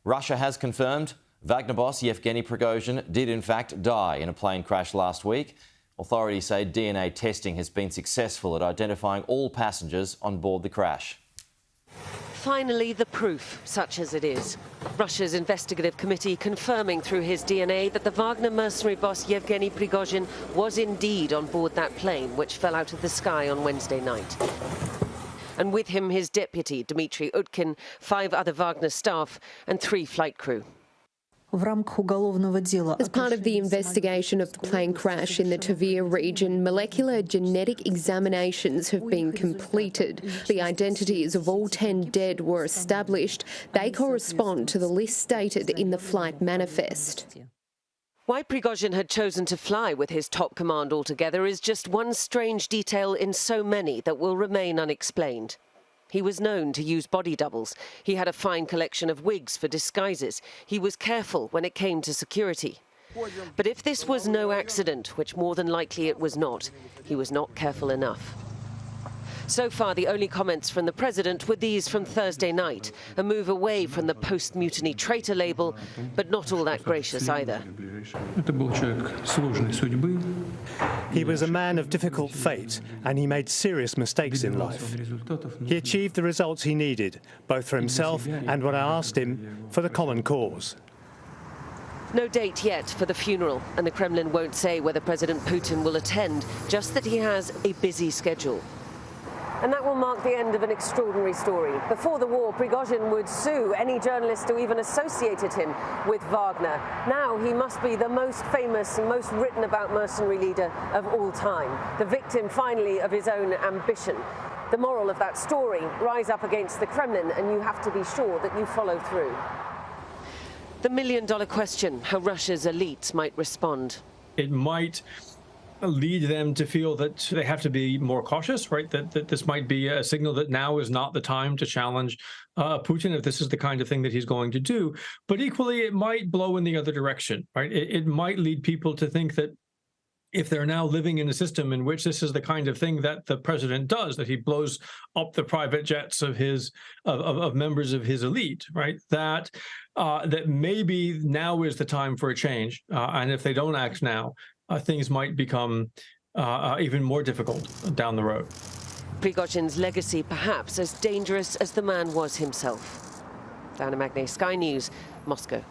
Russia has confirmed Wagner boss Yevgeny Prigozhin did in fact die in a plane crash last week. Authorities say DNA testing has been successful at identifying all passengers on board the crash. Finally, the proof, such as it is. Russia's investigative committee confirming through his DNA that the Wagner mercenary boss Yevgeny Prigozhin was indeed on board that plane, which fell out of the sky on Wednesday night. And with him, his deputy, Dmitry Utkin, 5 other Wagner staff and 3 flight crew. As part of the investigation of the plane crash in the Tver region, molecular genetic examinations have been completed. The identities of all 10 dead were established. They correspond to the list stated in the flight manifest. Why Prigozhin had chosen to fly with his top command altogether is just one strange detail in so many that will remain unexplained. He was known to use body doubles. He had a fine collection of wigs for disguises. He was careful when it came to security. But if this was no accident, which more than likely it was not, he was not careful enough. So far, the only comments from the president were these from Thursday night, a move away from the post-mutiny traitor label, but not all that gracious either. He was a man of difficult fate, and he made serious mistakes in life. He achieved the results he needed, both for himself and, when I asked him, for the common cause. No date yet for the funeral, and the Kremlin won't say whether President Putin will attend, just that he has a busy schedule. And that will mark the end of an extraordinary story. Before the war, Prigozhin would sue any journalist who even associated him with Wagner. Now he must be the most famous and most written about mercenary leader of all time, the victim finally of his own ambition. The moral of that story: rise up against the Kremlin and you have to be sure that you follow through. The million-dollar question: how Russia's elites might respond. It might lead them to feel that they have to be more cautious, right? That this might be a signal that now is not the time to challenge Putin if this is the kind of thing that he's going to do. But equally, it might blow in the other direction, right? It might lead people to think that if they're now living in a system in which this is the kind of thing that the president does, that he blows up the private jets of his of members of his elite, right? That maybe now is the time for a change, and if they don't act now, things might become even more difficult down the road. Prigozhin's legacy perhaps as dangerous as the man was himself. Diana Magne, Sky News, Moscow.